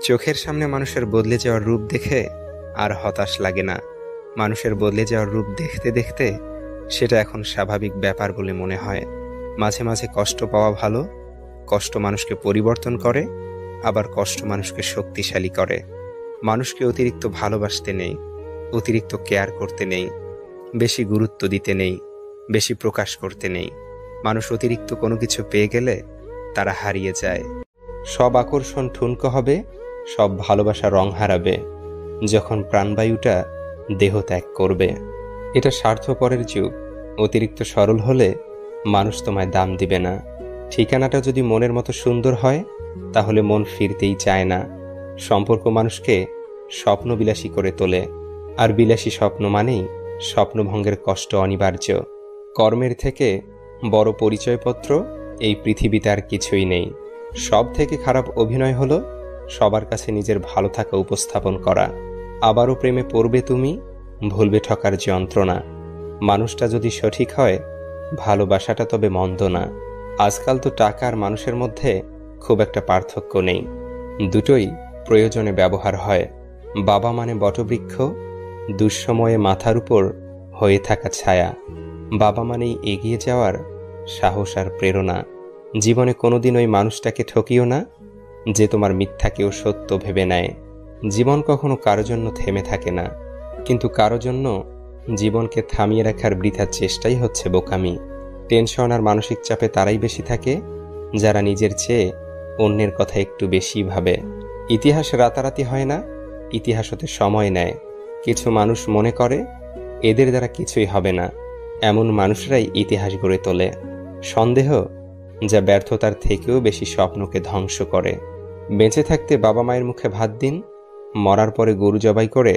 চোখের সামনে মানুষের বদলে যাওয়ার রূপ দেখে আর হতাশ লাগে না। মানুষের বদলে যাওয়ার রূপ দেখতে দেখতে সেটা এখন স্বাভাবিক ব্যাপার বলে মনে হয়। মাঝে মাঝে কষ্ট পাওয়া ভালো। কষ্ট মানুষকে পরিবর্তন করে, আবার কষ্ট মানুষকে শক্তিশালী করে। মানুষকে অতিরিক্ত ভালোবাসতে নেই, অতিরিক্ত কেয়ার করতে নেই, বেশি গুরুত্ব দিতে নেই, বেশি প্রকাশ করতে নেই। মানুষ অতিরিক্ত কোনো কিছু পেয়ে গেলে তারা হারিয়ে যায়। সব আকর্ষণ ঠুনকো হবে, সব ভালোবাসা রং হারাবে যখন প্রাণবায়ুটা দেহ ত্যাগ করবে। এটা স্বার্থপরের যুগ। অতিরিক্ত সরল হলে মানুষ তোমায় দাম দিবে না। ঠিকানাটা যদি মনের মতো সুন্দর হয় তাহলে মন ফিরতেই চায় না। সম্পর্ক মানুষকে স্বপ্নবিলাসী করে তোলে, আর বিলাসী স্বপ্ন মানেই স্বপ্নভঙ্গের কষ্ট অনিবার্য। কর্মের থেকে বড় পরিচয়পত্র এই পৃথিবীতে আর কিছুই নেই। সব থেকে খারাপ অভিনয় হলো সবার কাছে নিজের ভালো থাকা উপস্থাপন করা। আবারও প্রেমে পড়বে তুমি, ভুলবে ঠকার যন্ত্রণা। মানুষটা যদি সঠিক হয়, ভালোবাসাটা তবে মন্দ না। আজকাল তো টাকা আর মানুষের মধ্যে খুব একটা পার্থক্য নেই, দুটোই প্রয়োজনে ব্যবহার হয়। বাবা মানে বটবৃক্ষ, দুঃসময়ে মাথার উপর হয়ে থাকা ছায়া। বাবা মানেই এগিয়ে যাওয়ার সাহস আর প্রেরণা। জীবনে কোনোদিন ওই মানুষটাকে ঠকিও না যে তোমার মিথ্যাকেও সত্য ভেবে নেয়। জীবন কখনো কারো জন্য থেমে থাকে না, কিন্তু কারো জন্য জীবনকে থামিয়ে রাখার বৃথা চেষ্টাই হচ্ছে বোকামি। টেনশন আর মানসিক চাপে তারাই বেশি থাকে যারা নিজের চেয়ে অন্যের কথা একটু বেশি ভাবে। ইতিহাস রাতারাতি হয় না, ইতিহাস হতে সময় নেয়। কিছু মানুষ মনে করে এদের দ্বারা কিছুই হবে না, এমন মানুষরাই ইতিহাস গড়ে তোলে। সন্দেহ যা ব্যর্থতার থেকেও বেশি স্বপ্নকে ধ্বংস করে। বেঁচে থাকতে বাবা মায়ের মুখে ভাত দিন, মরার পরে গরু জবাই করে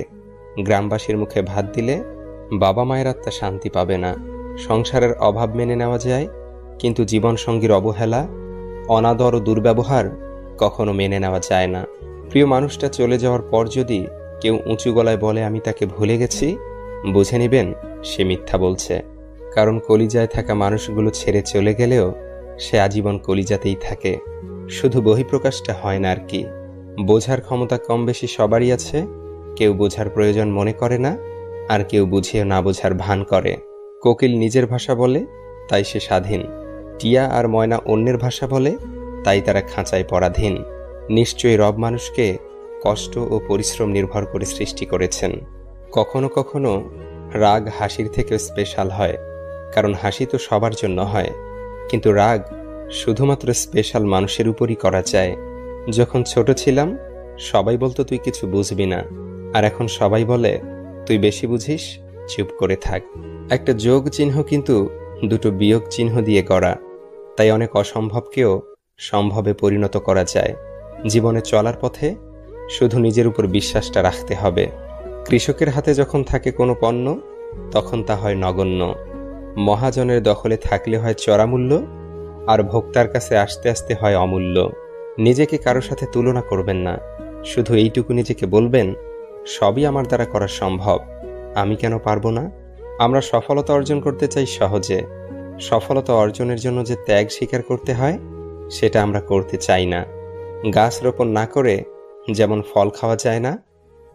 গ্রামবাসীর মুখে ভাত দিলে বাবা মায়ের আত্মা শান্তি পাবে না। সংসারের অভাব মেনে নেওয়া যায়, কিন্তু জীবনসঙ্গীর অবহেলা, অনাদর ও দুর্ব্যবহার কখনো মেনে নেওয়া যায় না। প্রিয় মানুষটা চলে যাওয়ার পর যদি কেউ উঁচু গলায় বলে আমি তাকে ভুলে গেছি, বুঝে নেবেন সে মিথ্যা বলছে। কারণ কলিজায় থাকা মানুষগুলো ছেড়ে চলে গেলেও সে আজীবন কলিজাতেই থাকে, শুধু বহিঃপ্রকাশটা হয় না আর কি। বোঝার ক্ষমতা কম বেশি সবারই আছে। কেউ বোঝার প্রয়োজন মনে করে না, আর কেউ বুঝিয়ে না বোঝার ভান করে। কোকিল নিজের ভাষা বলে, তাই সে স্বাধীন। টিয়া আর ময়না অন্যের ভাষা বলে, তাই তারা খাঁচায় পরাধীন। নিশ্চয়ই রব মানুষকে কষ্ট ও পরিশ্রম নির্ভর করে সৃষ্টি করেছেন। কখনো কখনো রাগ হাসির থেকে স্পেশাল হয়, কারণ হাসি তো সবার জন্য হয়, কিন্তু রাগ শুধুমাত্র স্পেশাল মানুষের উপরই করা যায়। যখন ছোট ছিলাম সবাই বলতো তুই কিছু বুঝবি না, আর এখন সবাই বলে তুই বেশি বুঝিস, চুপ করে থাক। একটা যোগ চিহ্ন কিন্তু দুটো বিয়োগ চিহ্ন দিয়ে গড়া, তাই অনেক অসম্ভবকেও সম্ভবে পরিণত করা যায়। জীবনে চলার পথে শুধু নিজের উপর বিশ্বাসটা রাখতে হবে। কৃষকের হাতে যখন থাকে কোনো পণ্য, তখন তা হয় নগণ্য। মহাজনের দখলে থাকলে হয় চড়ামূল্য, আর ভোক্তার কাছে আসতে আসতে হয় অমূল্য। নিজেকে কারো সাথে তুলনা করবেন না, শুধু এইটুকু নিজেকে বলবেন সবই আমার দ্বারা করা সম্ভব, আমি কেন পারবো না। আমরা সফলতা অর্জন করতে চাই সহজে, সফলতা অর্জনের জন্য যে ত্যাগ স্বীকার করতে হয় সেটা আমরা করতে চাই না। গাছ রোপণ না করে যেমন ফল খাওয়া যায় না,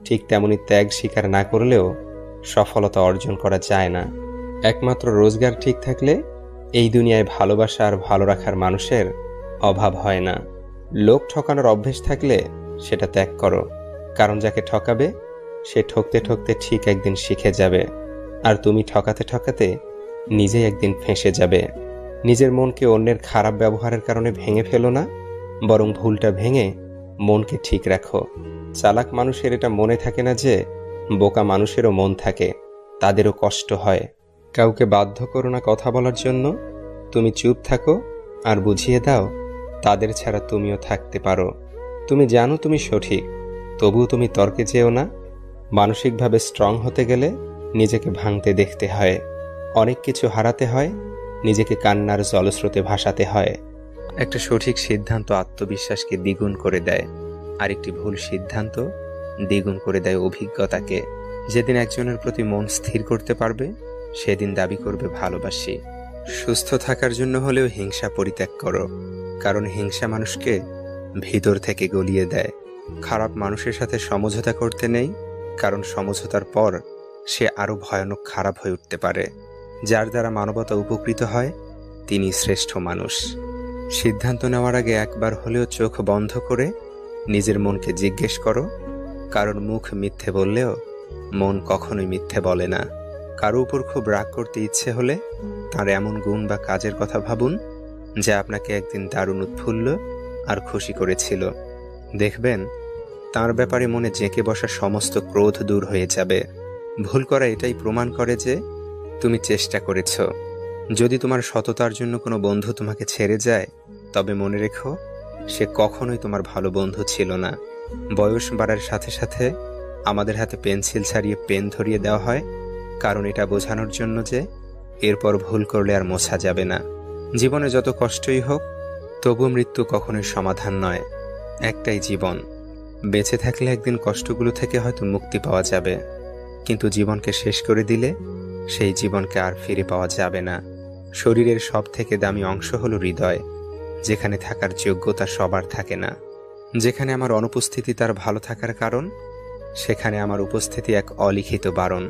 ঠিক তেমনি ত্যাগ স্বীকার না করলেও সফলতা অর্জন করা যায় না। একমাত্র রোজগার ঠিক থাকলে এই দুনিয়ায় ভালোবাসা আর ভালো রাখার মানুষের অভাব হয় না। লোক ঠকানোর অভ্যেস থাকলে সেটা ত্যাগ করো, কারণ যাকে ঠকাবে সে ঠকতে ঠকতে ঠিক একদিন শিখে যাবে, আর তুমি ঠকাতে ঠকাতে নিজেই একদিন ফেঁসে যাবে। নিজের মনকে অন্যের খারাপ ব্যবহারের কারণে ভেঙে ফেলো না, বরং ভুলটা ভেঙে মনকে ঠিক রাখো। চালাক মানুষের এটা মনে থাকে না যে বোকা মানুষেরও মন থাকে, তাদেরও কষ্ট হয়। কাউকে বাধ্য করো না কথা বলার জন্য, তুমি চুপ থাকো আর বুঝিয়ে দাও তাদের ছাড়া তুমিও থাকতে পারো। তুমি জানো তুমি সঠিক, তবুও তুমি তর্কে যেও না। মানসিকভাবে স্ট্রং হতে গেলে নিজেকে ভাঙতে দেখতে হয়। অনেক কিছু হারাতে হয়, নিজেকে কান্নার জলস্রোতে ভাসাতে হয়। একটা সঠিক সিদ্ধান্ত আত্মবিশ্বাসকে দ্বিগুণ করে দেয়, আর একটি ভুল সিদ্ধান্ত দ্বিগুণ করে দেয় অভিজ্ঞতাকে। যেদিন একজনের প্রতি মন স্থির করতে পারবে, সেদিন দাবি করবে ভালোবাসি। সুস্থ থাকার জন্য হলেও হিংসা পরিত্যাগ করো, কারণ হিংসা মানুষকে ভিতর থেকে গলিয়ে দেয়। খারাপ মানুষের সাথে সমঝোতা করতে নেই, কারণ সমঝোতার পর সে আরও ভয়ানক খারাপ হয়ে উঠতে পারে। যার দ্বারা মানবতা উপকৃত হয় তিনি শ্রেষ্ঠ মানুষ। সিদ্ধান্ত নেওয়ার আগে একবার হলেও চোখ বন্ধ করে নিজের মনকে জিজ্ঞেস করো, কারণ মুখ মিথ্যে বললেও মন কখনোই মিথ্যে বলে না। কারো উপর খুব রাগ করতে ইচ্ছে হলে তার এমন গুণ বা কাজের কথা ভাবুন যা আপনাকে একদিন দারুণ উৎফুল্ল আর খুশি করেছিল। দেখবেন তার ব্যাপারে মনে জেঁকে বসা সমস্ত ক্রোধ দূর হয়ে যাবে। ভুল করা এটাই প্রমাণ করে যে তুমি চেষ্টা করেছ। যদি তোমার সততার জন্য কোনো বন্ধু তোমাকে ছেড়ে যায়, তবে মনে রেখো সে কখনোই তোমার ভালো বন্ধু ছিল না। বয়স বাড়ার সাথে সাথে আমাদের হাতে পেন্সিল ছাড়িয়ে পেন ধরিয়ে দেওয়া হয়, কারণ এটা বোঝানোর জন্য যে এরপর ভুল করলে আর মোছা যাবে না। জীবনে যত কষ্টই হোক, তবু মৃত্যু কখনোই সমাধান নয়। একটাই জীবন, বেঁচে থাকলে একদিন কষ্টগুলো থেকে হয়তো মুক্তি পাওয়া যাবে, কিন্তু জীবনকে শেষ করে দিলে সেই জীবনকে আর ফিরে পাওয়া যাবে না। শরীরের সব থেকে দামি অংশ হলো হৃদয়, যেখানে থাকার যোগ্যতা সবার থাকে না। যেখানে আমার অনুপস্থিতি তার ভালো থাকার কারণ, সেখানে আমার উপস্থিতি এক অলিখিত বারণ।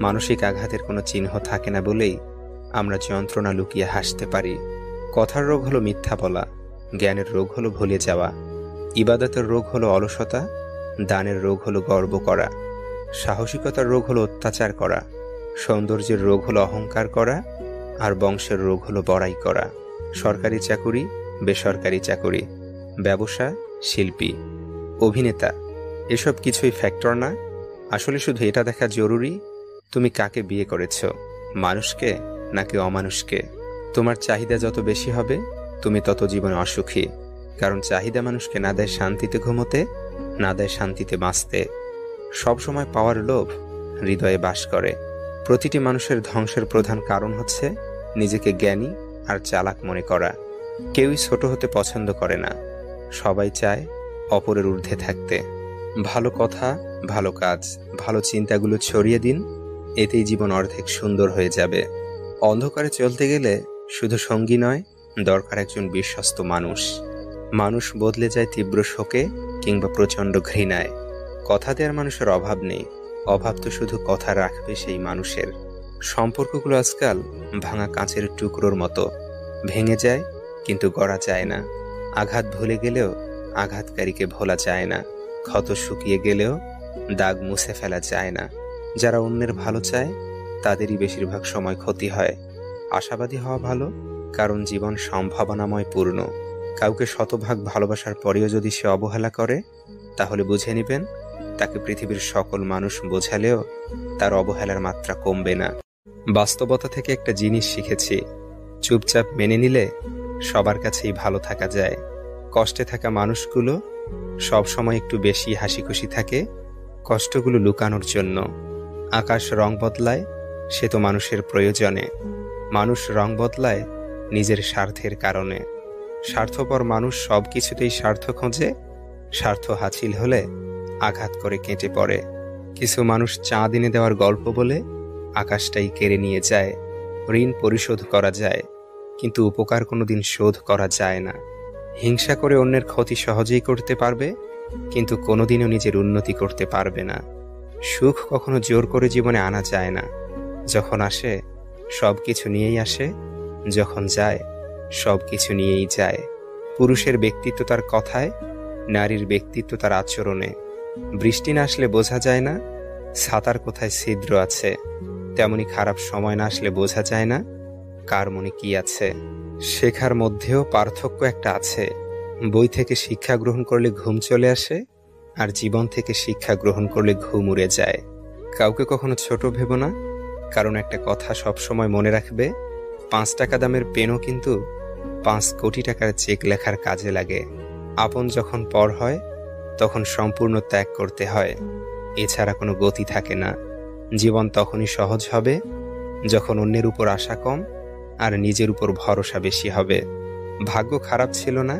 মানসিক আঘাতের কোনো চিহ্ন থাকে না বলেই আমরা যন্ত্রণা লুকিয়ে হাসতে পারি। কথার রোগ হলো মিথ্যা বলা, জ্ঞানের রোগ হলো ভুলে যাওয়া, ইবাদতের রোগ হলো অলসতা, দানের রোগ হলো গর্ব করা, সাহসিকতার রোগ হলো অত্যাচার করা, সৌন্দর্যের রোগ হলো অহংকার করা, আর বংশের রোগ হলো বড়াই করা। সরকারি চাকুরি, বেসরকারি চাকুরি, ব্যবসা, শিল্পী, অভিনেতা, এসব কিছুই ফ্যাক্টর না। আসলে শুধু এটা দেখা জরুরি তুমি কাকে বিয়ে করেছ, মানুষকে নাকি অমানুষকে। তোমার চাহিদা যত বেশি হবে তুমি তত জীবনে অসুখী, কারণ চাহিদা মানুষকে না দেয় শান্তিতে ঘুমোতে, না দেয় শান্তিতে বাঁচতে। সবসময় পাওয়ার লোভ হৃদয়ে বাস করে। প্রতিটি মানুষের ধ্বংসের প্রধান কারণ হচ্ছে নিজেকে জ্ঞানী আর চালাক মনে করা। কেউই ছোট হতে পছন্দ করে না, সবাই চায় অপরের ঊর্ধ্বে থাকতে। ভালো কথা, ভালো কাজ, ভালো চিন্তাগুলো ছড়িয়ে দিন, এতেই জীবন অর্ধেক সুন্দর হয়ে যাবে। অন্ধকারে চলতে গেলে শুধু সঙ্গী নয়, দরকার একজন বিশ্বস্ত মানুষ। মানুষ বদলে যায় তীব্র শোকে কিংবা প্রচণ্ড ঘৃণায়। কথা দেওয়ার মানুষের অভাব নেই, অভাব তো শুধু কথা রাখবে সেই মানুষের। সম্পর্কগুলো আজকাল ভাঙা কাঁচের টুকরোর মতো, ভেঙে যায় কিন্তু গড়া যায় না। আঘাত ভুলে গেলেও আঘাতকারীকে ভোলা যায় না, ক্ষত শুকিয়ে গেলেও দাগ মুছে ফেলা যায় না। যারা অন্যের ভালো চায় তাদেরই বেশিরভাগ সময় ক্ষতি হয়। আশাবাদী হওয়া ভালো, কারণ জীবন সম্ভাবনাময় পূর্ণ। কাউকে শতভাগ ভালোবাসার পরেও যদি সে অবহেলা করে, তাহলে বুঝে নেবেন তাকে পৃথিবীর সকল মানুষ বোঝালেও তার অবহেলার মাত্রা কমবে না। বাস্তবতা থেকে একটা জিনিস শিখেছি, চুপচাপ মেনে নিলে সবার কাছেই ভালো থাকা যায়। কষ্টে থাকা মানুষগুলো সবসময় একটু বেশি হাসি খুশি থাকে, কষ্টগুলো লুকানোর জন্য। আকাশ রং বদলায় সে তো মানুষের প্রয়োজনে, মানুষ রং বদলায় নিজের স্বার্থের কারণে। স্বার্থপর মানুষ সব কিছুতেই স্বার্থ খোঁজে, স্বার্থ হাসিল হলে আঘাত করে কেটে পড়ে। কিছু মানুষ চাঁদ এনে দেওয়ার গল্প বলে আকাশটাই কেড়ে নিয়ে যায়। ঋণ পরিশোধ করা যায়, কিন্তু উপকার কোনোদিন শোধ করা যায় না। হিংসা করে অন্যের ক্ষতি সহজেই করতে পারবে, কিন্তু কোনোদিনও নিজের উন্নতি করতে পারবে না। সুখ কখনো জোর করে জীবনে আনা যায় না, যখন আসে সব কিছু নিয়েই আসে, যখন যায় সব কিছু নিয়েই যায়। পুরুষের ব্যক্তিত্ব তার কথায়, নারীর ব্যক্তিত্ব তার আচরণে। বৃষ্টি না আসলে বোঝা যায় না ছাতার কোথায় ছিদ্র আছে, তেমনি খারাপ সময় না আসলে বোঝা যায় না কার মনে কি আছে। শেখার মধ্যেও পার্থক্য একটা আছে। বই থেকে শিক্ষা গ্রহণ করলে ঘুম চলে আসে, আর জীবন থেকে শিক্ষা গ্রহণ করলে ঘুম উড়ে যায়। কাউকে কখনো ছোট ভেবো না, কারণ একটা কথা সবসময় মনে রাখবে, 5 টাকা দামের পেনও কিন্তু 5 কোটি টাকার চেক লেখার কাজে লাগে। আপন যখন পর হয় তখন সম্পূর্ণ ত্যাগ করতে হয়, এছাড়া কোনো গতি থাকে না। জীবন তখনই সহজ হবে যখন অন্যের উপর আশা কম আর নিজের উপর ভরসা বেশি হবে। ভাগ্য খারাপ ছিল না,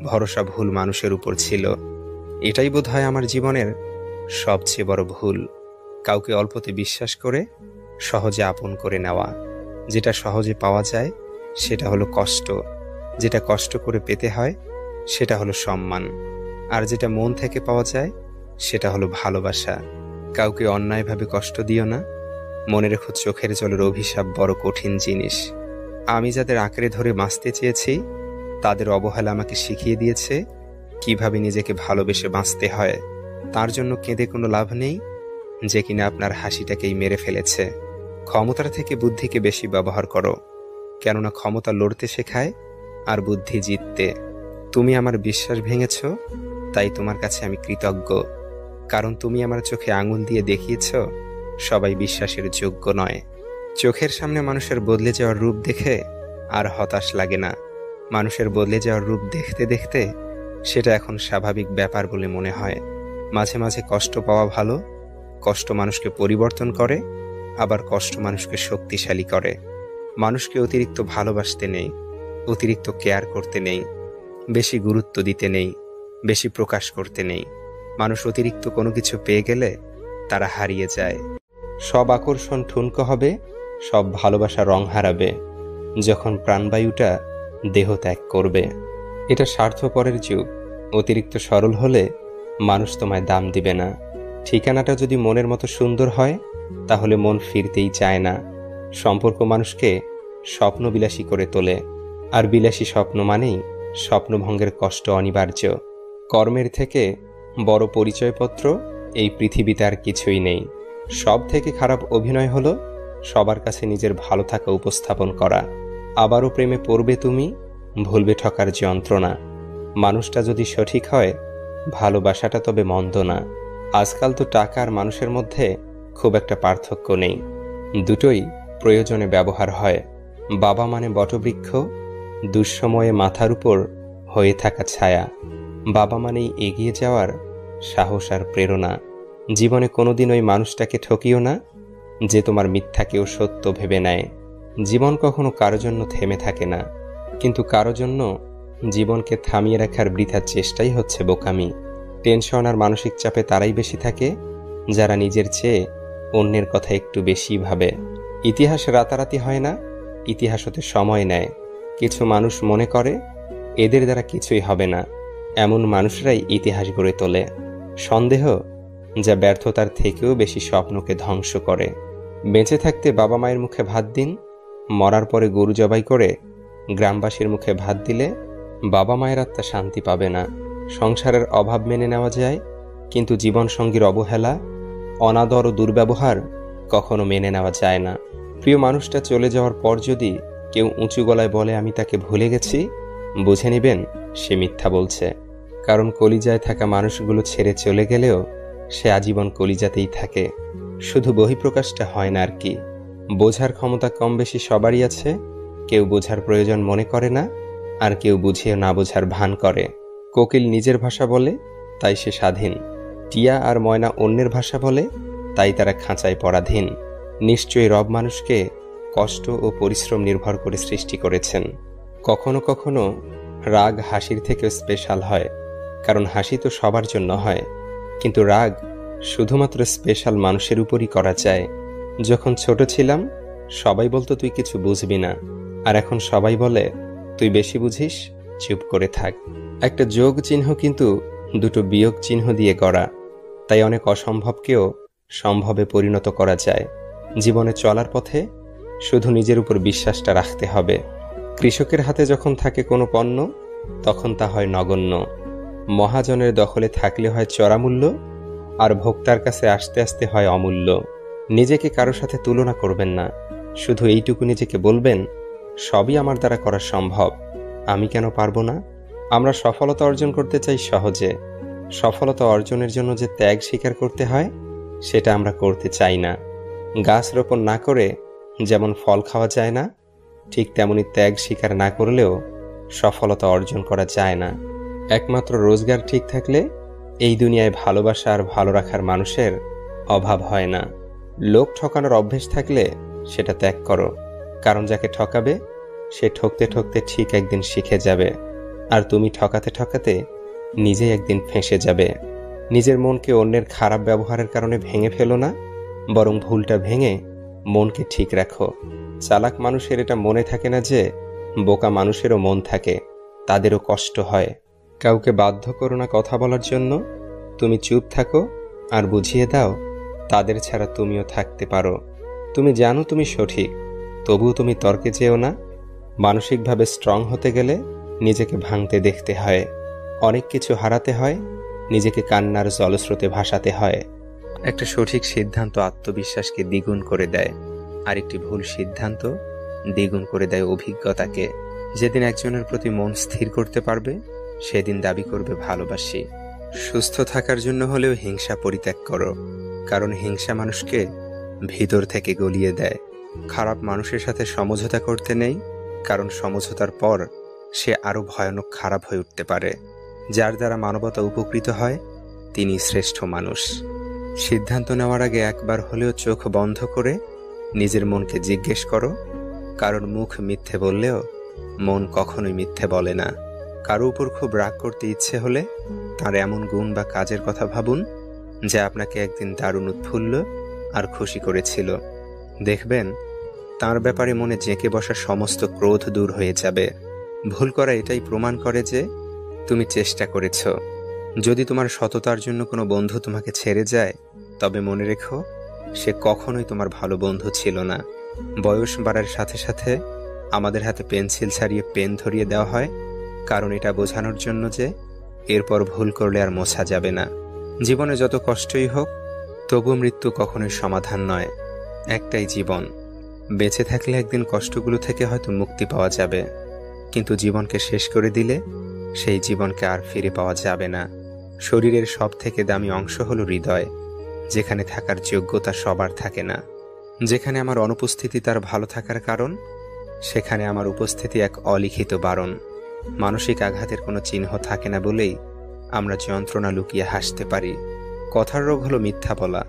ভরসা ভুল মানুষের উপর ছিল। এটাই বোধহয় আমার জীবনের সবচেয়ে বড় ভুল, কাউকে অল্পতে বিশ্বাস করে সহজে আপন করে নেওয়া। যেটা সহজে পাওয়া যায় সেটা হলো কষ্ট, যেটা কষ্ট করে পেতে হয় সেটা হলো সম্মান। আর যেটা মন থেকে পাওয়া যায় সেটা হলো ভালোবাসা। কাউকে অন্যায়ভাবে কষ্ট দিও না। মনে রেখো, চোখের জলের অভিশাপ বড় কঠিন জিনিস। আমি যাদের আঁকড়ে ধরে বাঁচতে চেয়েছি তাদের অবহেলা আমাকে শিখিয়ে দিয়েছে কিভাবে নিজেকে ভালোবেসে বাঁচতে হয়। তার জন্য কেঁদে কোনো লাভ নেই যে কিনা আপনার হাসিটাকেই মেরে ফেলেছে। ক্ষমতার থেকে বুদ্ধিকে বেশি ব্যবহার করো, কেননা ক্ষমতা লড়তে শেখায় আর বুদ্ধি জিততে। তুমি আমার বিশ্বাস ভেঙেছ, তাই তোমার কাছে আমি কৃতজ্ঞ। কারণ তুমি আমার চোখে আঙুল দিয়ে দেখিয়েছ সবাই বিশ্বাসের যোগ্য নয়। চোখের সামনে মানুষের বদলে যাওয়ার রূপ দেখে আর হতাশ লাগে না। মানুষের বদলে যাওয়ার রূপ দেখতে দেখতে সেটা এখন স্বাভাবিক ব্যাপার বলে মনে হয়। মাঝে মাঝে কষ্ট পাওয়া ভালো। কষ্ট মানুষকে পরিবর্তন করে, আবার কষ্ট মানুষকে শক্তিশালী করে। মানুষকে অতিরিক্ত ভালোবাসতে নেই, অতিরিক্ত কেয়ার করতে নেই, বেশি গুরুত্ব দিতে নেই, বেশি প্রকাশ করতে নেই। মানুষ অতিরিক্ত কোনো কিছু পেয়ে গেলে তারা হারিয়ে যায়। সব আকর্ষণ ঠুনকো হবে, সব ভালোবাসা রং হারাবে যখন প্রাণবায়ুটা দেহ ত্যাগ করবে। এটা স্বার্থপরের যুগ। অতিরিক্ত সরল হলে মানুষ তোমায় দাম দিবে না। ঠিকানাটা যদি মনের মতো সুন্দর হয় তাহলে মন ফিরতেই চায় না। সম্পর্ক মানুষকে স্বপ্নবিলাসী করে তোলে, আর বিলাসী স্বপ্ন মানেই স্বপ্নভঙ্গের কষ্ট অনিবার্য। কর্মের থেকে বড় পরিচয়পত্র এই পৃথিবীতে আর কিছুই নেই। সব থেকে খারাপ অভিনয় হলো সবার কাছে নিজের ভালো থাকা উপস্থাপন করা। আবারও প্রেমে পড়বে তুমি, ভুলবে ঠকার যন্ত্রণা। মানুষটা যদি সঠিক হয় ভালোবাসাটা তবে মন্দ না। আজকাল তো টাকা আর মানুষের মধ্যে খুব একটা পার্থক্য নেই, দুটোই প্রয়োজনে ব্যবহার হয়। বাবা মানে বটবৃক্ষ, দুঃসময়ে মাথার উপর হয়ে থাকা ছায়া। বাবা মানেই এগিয়ে যাওয়ার সাহস আর প্রেরণা। জীবনে কোনোদিন ওই মানুষটাকে ঠকিও না যে তোমার মিথ্যাকেও সত্য ভেবে নেয়। জীবন কখনো কারো জন্য থেমে থাকে না, কিন্তু কারো জন্য জীবনকে থামিয়ে রাখার বৃথার চেষ্টাই হচ্ছে বোকামি। টেনশন আর মানসিক চাপে তারাই বেশি থাকে যারা নিজের চেয়ে অন্যের কথা একটু বেশি ভাবে। ইতিহাস রাতারাতি হয় না, ইতিহাস হতে সময় নেয়। কিছু মানুষ মনে করে এদের দ্বারা কিছুই হবে না, এমন মানুষরাই ইতিহাস গড়ে তোলে। সন্দেহ যা ব্যর্থতার থেকেও বেশি স্বপ্নকে ধ্বংস করে। বেঁচে থাকতে বাবা মায়ের মুখে ভাত দিন, মরার পরে গরু জবাই করে গ্রামবাসীর মুখে ভাত দিলে বাবা মায়ের আত্মা শান্তি পাবে না। সংসারের অভাব মেনে নেওয়া যায়, কিন্তু জীবনসঙ্গীর অবহেলা, অনাদর ও দুর্ব্যবহার কখনো মেনে নেওয়া যায় না। প্রিয় মানুষটা চলে যাওয়ার পর যদি কেউ উঁচু গলায় বলে আমি তাকে ভুলে গেছি, বুঝে নেবেন সে মিথ্যা বলছে। কারণ কলিজায় থাকা মানুষগুলো ছেড়ে চলে গেলেও সে আজীবন কলিজাতেই থাকে, শুধু বহিঃপ্রকাশটা হয় না আর কি। বোঝার ক্ষমতা কম বেশি সবারই আছে। কেউ বোঝার প্রয়োজন মনে করে না, আর কেউ বুঝিয়ে না বোঝার ভান করে। কোকিল নিজের ভাষা বলে, তাই সে স্বাধীন। টিয়া আর ময়না অন্যের ভাষা বলে, তাই তারা খাঁচায় পরাধীন। নিশ্চয়ই রব মানুষকে কষ্ট ও পরিশ্রম নির্ভর করে সৃষ্টি করেছেন। কখনো কখনো রাগ হাসির থেকেও স্পেশাল হয়, কারণ হাসি তো সবার জন্য হয়, কিন্তু রাগ শুধুমাত্র স্পেশাল মানুষের উপরই করা যায়। যখন ছোট ছিলাম সবাই বলতো তুই কিছু বুঝবি না, আর এখন সবাই বলে তুই বেশি বুঝিস, চুপ করে থাক। একটা যোগ চিহ্ন কিন্তু দুটো বিয়োগ চিহ্ন দিয়ে গড়া, তাই অনেক অসম্ভবকেও সম্ভবে পরিণত করা যায়। জীবনে চলার পথে শুধু নিজের উপর বিশ্বাসটা রাখতে হবে। কৃষকের হাতে যখন থাকে কোনো পণ্য তখন তা হয় নগণ্য, মহাজনের দখলে থাকলে হয় চড়ামূল্য, আর ভোক্তার কাছে আস্তে আস্তে হয় অমূল্য। নিজেকে কারো সাথে তুলনা করবেন না, শুধু এইটুকু নিজেকে বলবেন সবই আমার দ্বারা করা সম্ভব, আমি কেন পারবো না। আমরা সফলতা অর্জন করতে চাই সহজে, সফলতা অর্জনের জন্য যে ত্যাগ স্বীকার করতে হয় সেটা আমরা করতে চাই না। গাছ রোপণ না করে যেমন ফল খাওয়া যায় না, ঠিক তেমনি ত্যাগ স্বীকার না করলেও সফলতা অর্জন করা যায় না। একমাত্র রোজগার ঠিক থাকলে এই দুনিয়ায় ভালোবাসা আর ভালো রাখার মানুষের অভাব হয় না। লোক ঠকানোর অভ্যেস থাকলে সেটা ত্যাগ করো, কারণ যাকে ঠকাবে সে ঠকতে ঠকতে ঠিক একদিন শিখে যাবে, আর তুমি ঠকাতে ঠকাতে নিজেই একদিন ফেঁসে যাবে। নিজের মনকে অন্যের খারাপ ব্যবহারের কারণে ভেঙে ফেলো না, বরং ভুলটা ভেঙে মনকে ঠিক রাখো। চালাক মানুষের এটা মনে থাকে না যে বোকা মানুষেরও মন থাকে, তাদেরও কষ্ট হয়। কাউকে বাধ্য করো না কথা বলার জন্য, তুমি চুপ থাকো আর বুঝিয়ে দাও তাদের ছাড়া তুমিও থাকতে পারো। তুমি জানো তুমি সঠিক, তবুও তুমি তর্কে যেও না। মানসিকভাবে স্ট্রং হতে গেলে নিজেকে ভাঙতে দেখতে হয়, অনেক কিছু হারাতে হয়, নিজেকে কান্নার জলস্রোতে ভাসাতে হয়। একটা সঠিক সিদ্ধান্ত আত্মবিশ্বাসকে দ্বিগুণ করে দেয়, আর একটি ভুল সিদ্ধান্ত দ্বিগুণ করে দেয় অভিজ্ঞতাকে। যেদিন একজনের প্রতি মন স্থির করতে পারবে, সেদিন দাবি করবে ভালোবাসি। সুস্থ থাকার জন্য হলেও হিংসা পরিত্যাগ করো, কারণ হিংসা মানুষকে ভিতর থেকে গলিয়ে দেয়। খারাপ মানুষের সাথে সমঝোতা করতে নেই, কারণ সমঝোতার পর সে আরো ভয়ানক খারাপ হয়ে উঠতে পারে। যার দ্বারা মানবতা উপকৃত হয়, তিনি শ্রেষ্ঠ মানুষ। সিদ্ধান্ত নেওয়ার আগে একবার হলেও চোখ বন্ধ করে নিজের মনকে জিজ্ঞেস করো, কারণ মুখ মিথ্যে বললেও মন কখনোই মিথ্যে বলে না। কারো উপর খুব রাগ করতে ইচ্ছে হলে তার এমন গুণ বা কাজের কথা ভাবুন যা আপনাকে একদিন দারুণ উৎফুল্ল আর খুশি করেছিল। দেখবেন তার ব্যাপারে মনে জেঁকে বসা সমস্ত ক্রোধ দূর হয়ে যাবে। ভুল করা এটাই প্রমাণ করে যে তুমি চেষ্টা করেছ। যদি তোমার সততার জন্য কোনো বন্ধু তোমাকে ছেড়ে যায়, তবে মনে রেখো সে কখনোই তোমার ভালো বন্ধু ছিল না। বয়স বাড়ার সাথে সাথে আমাদের হাতে পেন্সিল ছাড়িয়ে পেন ধরিয়ে দেওয়া হয়, কারণ এটা বোঝানোর জন্য যে এরপর ভুল করলে আর মোছা যাবে না। জীবনে যত কষ্টই হোক, তবু মৃত্যু কখনোই সমাধান নয়। একটাই জীবন, বেঁচে থাকলে একদিন কষ্টগুলো থেকে হয়তো মুক্তি পাওয়া যাবে, কিন্তু জীবনকে শেষ করে দিলে সেই জীবনকে আর ফিরে পাওয়া যাবে না। শরীরের সব থেকে দামি অংশ হলো হৃদয়, যেখানে থাকার যোগ্যতা সবার থাকে না। যেখানে আমার অনুপস্থিতি তার ভালো থাকার কারণ, সেখানে আমার উপস্থিতি এক অলিখিত বারণ। মানসিক আঘাতের কোনো চিহ্ন থাকে না বলেই আমরা যন্ত্রণা লুকিয়ে হাসতে পারি। কথার রোগ হলো মিথ্যা বলা,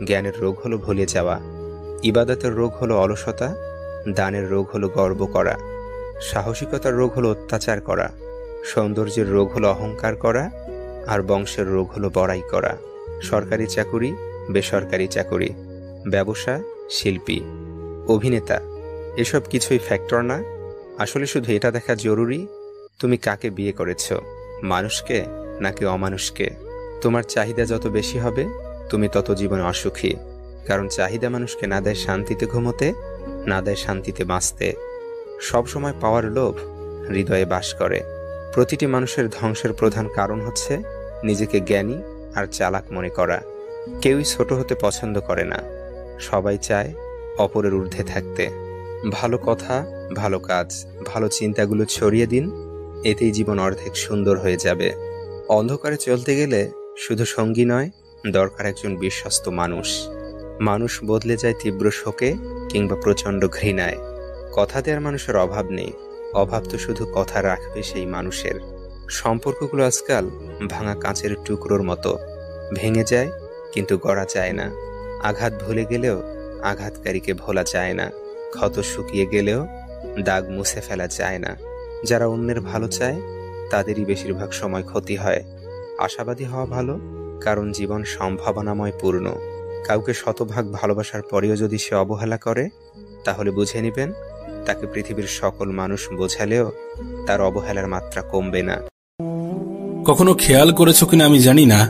জ্ঞানের রোগ হলো ভুলে যাওয়া, ইবাদতের রোগ হলো অলসতা, দানের রোগ হলো গর্ব করা, সাহসিকতার রোগ হলো অত্যাচার করা, সৌন্দর্যের রোগ হলো অহংকার করা, আর বংশের রোগ হলো বড়াই করা। সরকারি চাকুরি, বেসরকারি চাকুরি, ব্যবসা, শিল্পী, অভিনেতা, এসব কিছুই ফ্যাক্টর না। আসলে শুধু এটা দেখা জরুরি তুমি কাকে বিয়ে করেছ, মানুষকে নাকি অমানুষকে। তোমার চাহিদা যত বেশি হবে, তুমি তত জীবনে অসুখী, কারণ চাহিদা মানুষকে না দেয় শান্তিতে ঘুমোতে, না দেয় শান্তিতে বাঁচতে। সবসময় পাওয়ার লোভ হৃদয়ে বাস করে। প্রতিটি মানুষের ধ্বংসের প্রধান কারণ হচ্ছে নিজেকে জ্ঞানী আর চালাক মনে করা। কেউই ছোট হতে পছন্দ করে না, সবাই চায় অপরের ঊর্ধ্বে থাকতে। ভালো কথা, ভালো কাজ, ভালো চিন্তাগুলো ছড়িয়ে দিন, এতেই জীবন অর্ধেক সুন্দর হয়ে যাবে। অন্ধকারে চলতে গেলে শুধু সঙ্গী নয়, দরকার একজন বিশ্বস্ত মানুষ। মানুষ বদলে যায় তীব্র শোকে কিংবা প্রচণ্ড ঘৃণায়। কথা দেওয়ার মানুষের অভাব নেই, অভাব তো শুধু কথা রাখবে সেই মানুষের। সম্পর্কগুলো আজকাল ভাঙা কাঁচের টুকরোর মতো, ভেঙে যায় কিন্তু গড়া যায় না। আঘাত ভুলে গেলেও আঘাতকারীকে ভোলা যায় না, ক্ষত শুকিয়ে গেলেও দাগ মুছে ফেলা যায় না। যারা অন্যের ভালো চায় তাদেরই বেশিরভাগ সময় ক্ষতি হয়। আশাবাদী হওয়া ভালো, কারণ জীবন সম্ভাবনাময় পূর্ণ। কাউকে শতভাগ ভালোবাসার পরেও যদি সে অবহেলা করে, তাহলে বুঝে নেবেন তাকে পৃথিবীর সকল মানুষ বোঝালেও তার অবহেলার মাত্রা কমবে না। কখনো খেয়াল করেছো কিনা আমি জানি না,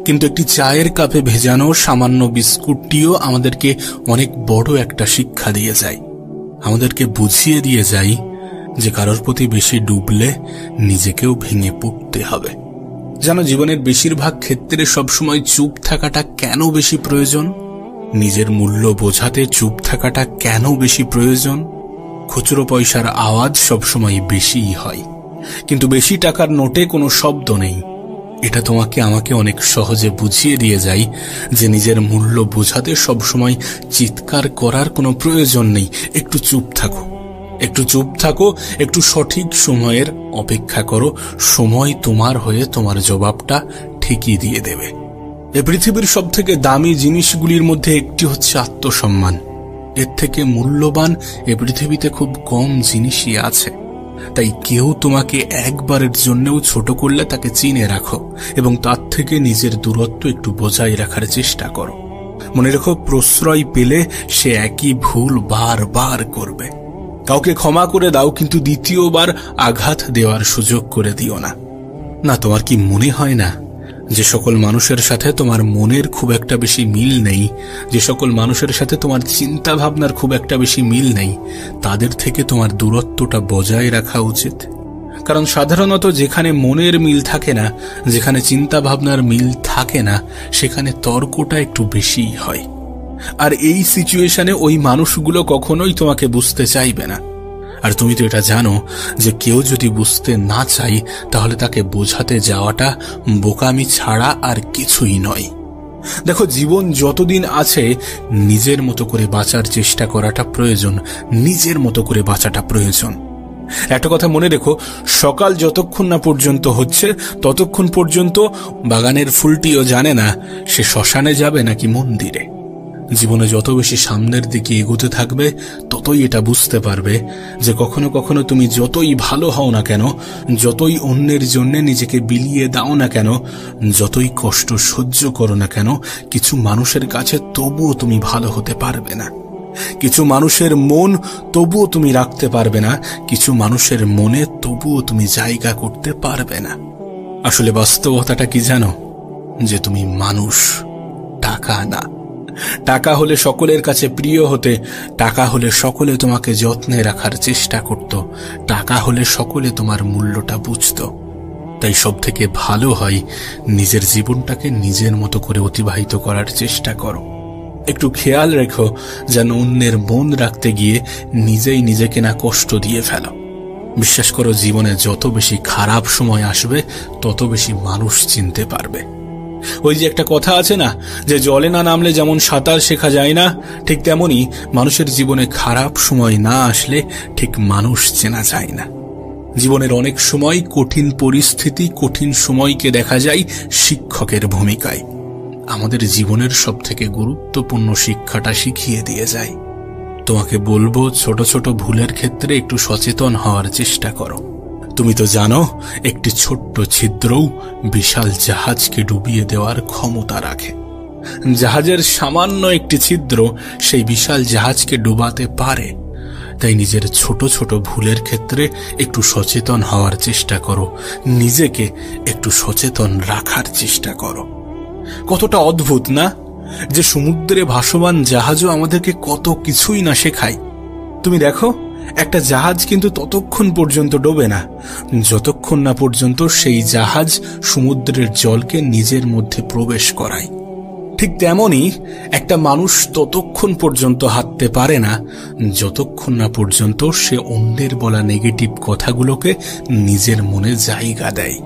কিন্তু একটি চায়ের কাপে ভেজানো সামান্য বিস্কুটটিও আমাদেরকে অনেক বড় একটা শিক্ষা দিয়ে যায়। আমাদেরকে বুঝিয়ে দিয়ে যায় যে কারোর প্রতি বেশি ডুবলে নিজেকেও ভেঙে পড়তে হবে। যেন জীবনের বেশিরভাগ ক্ষেত্রে সবসময় চুপ থাকাটা কেন বেশি প্রয়োজন, নিজের মূল্য বোঝাতে চুপ থাকাটা কেন বেশি প্রয়োজন। খুচরো পয়সার আওয়াজ সবসময় বেশিই হয়, কিন্তু বেশি টাকার নোটে কোনো শব্দ নেই। এটা তোমাকে আমাকে অনেক সহজে বুঝিয়ে দিয়ে যায় যে নিজের মূল্য বোঝাতে সবসময় চিৎকার করার কোনো প্রয়োজন নেই। একটু চুপ থাকো, একটু চুপ থাকো, একটু সঠিক সময়ের অপেক্ষা করো। সময় তোমার হয়ে তোমার জবাবটা ঠিকই দিয়ে দেবে। এ পৃথিবীর সব থেকে দামি জিনিসগুলির মধ্যে একটি হচ্ছে আত্মসম্মান। এর থেকে মূল্যবান এ পৃথিবীতে খুব কম জিনিসই আছে। তাই কেউ তোমাকে একবারের জন্যও ছোট করলে তাকে চিনে রাখো এবং তার থেকে নিজের দূরত্ব একটু বজায় রাখার চেষ্টা করো। মনে রেখো, প্রশ্রয় পেলে সে একই ভুল বারবার করবে। কাউকে ক্ষমা করে দাও, কিন্তু দ্বিতীয়বার আঘাত দেওয়ার সুযোগ করে দিও না। না, তোমার কি মনে হয় না যে সকল মানুষের সাথে তোমার মনের খুব একটা বেশি মিল নেই, যে সকল মানুষের সাথে তোমার চিন্তা ভাবনার খুব একটা বেশি মিল নেই, তাদের থেকে তোমার দূরত্বটা বজায় রাখা উচিত? কারণ সাধারণত যেখানে মনের মিল থাকে না, যেখানে চিন্তা ভাবনার মিল থাকে না, সেখানে তর্কটা একটু বেশিই হয়। আর এই সিচুয়েশনে ওই মানুষগুলো কখনোই তোমাকে বুঝতে চাইবে না। আর তুমি তো এটা জানো যে কেউ যদি বুঝতে না চাই, তাহলে তাকে বোঝাতে যাওয়াটা বোকামি ছাড়া আর কিছুই নয়। দেখো, জীবন যতদিন আছে নিজের মতো করে বাঁচার চেষ্টা করাটা প্রয়োজন, নিজের মতো করে বাঁচাটা প্রয়োজন। একটা কথা মনে রেখো, সকাল যতক্ষণ না পর্যন্ত হচ্ছে ততক্ষণ পর্যন্ত বাগানের ফুলটিও জানে না সে শ্মশানে যাবে নাকি মন্দিরে। জীবনে যত বেশি সামনের দিকে এগোতে থাকবে, ততই এটা বুঝতে পারবে যে কখনো কখনো তুমি যতই ভালো হও না কেন, যতই অন্যের জন্য নিজেকে বিলিয়ে দাও না কেন, যতই কষ্ট সহ্য করো না কেন, কিছু মানুষের কাছে তবুও তুমি ভালো হতে পারবে না। কিছু মানুষের মন তবুও তুমি রাখতে পারবে না, কিছু মানুষের মনে তবুও তুমি জায়গা করতে পারবে না। আসলে বাস্তবতাটা কি জানো? যে তুমি মানুষ, টাকা না। টাকা হলে সকলের কাছে প্রিয় হতে, টাকা হলে সকলে তোমাকে যত্নে রাখার চেষ্টা করত, টাকা হলে সকলে তোমার মূল্যটা বুঝত। তাই সব থেকে ভালো হয় নিজের জীবনটাকে নিজের মতো করে অতিবাহিত করার চেষ্টা করো। একটু খেয়াল রেখো যেন অন্যের মন রাখতে গিয়ে নিজেই নিজেকে না কষ্ট দিয়ে ফেলো। বিশ্বাস করো, জীবনে যত বেশি খারাপ সময় আসবে তত বেশি মানুষ চিনতে পারবে। ওই যে একটা কথা আছে না, যে জলে না নামলে যেমন সাঁতার শেখা যায় না, ঠিক তেমনি মানুষের জীবনে খারাপ সময় না আসলে ঠিক মানুষ চেনা যায় না। জীবনের অনেক সময় কঠিন পরিস্থিতি, কঠিন সময়কে দেখা যায় শিক্ষকের ভূমিকায়। আমাদের জীবনের সব থেকে গুরুত্বপূর্ণ শিক্ষাটা শিখিয়ে দিয়ে যায়। তোমাকে বলবো, ছোট ছোট ভুলের ক্ষেত্রে একটু সচেতন হওয়ার চেষ্টা করো। তুমি তো জানো, একটি ছোট্ট ছিদ্রও বিশাল জাহাজকে ডুবিয়ে দেওয়ার ক্ষমতা রাখে। জাহাজের সামান্য একটি ছিদ্র সেই বিশাল জাহাজকে ডুবাতে পারে। তাই নিজের ছোট ছোট ভুলের ক্ষেত্রে একটু সচেতন হওয়ার চেষ্টা করো, নিজেকে একটু সচেতন রাখার চেষ্টা করো। কতটা অদ্ভুত না, যে সমুদ্রে ভাসমান জাহাজও আমাদেরকে কত কিছুই না শেখায়। তুমি দেখো, একটা জাহাজ কিন্তু ততক্ষণ পর্যন্ত ডোবে না যতক্ষণ না পর্যন্ত সেই জাহাজ সমুদ্রের জলকে নিজের মধ্যে প্রবেশ করায়। ঠিক তেমনি একটা মানুষ ততক্ষণ পর্যন্ত হাঁটতে পারে না যতক্ষণ না পর্যন্ত সে অন্যের বলা নেগেটিভ কথাগুলোকে নিজের মনে জায়গা দেয়।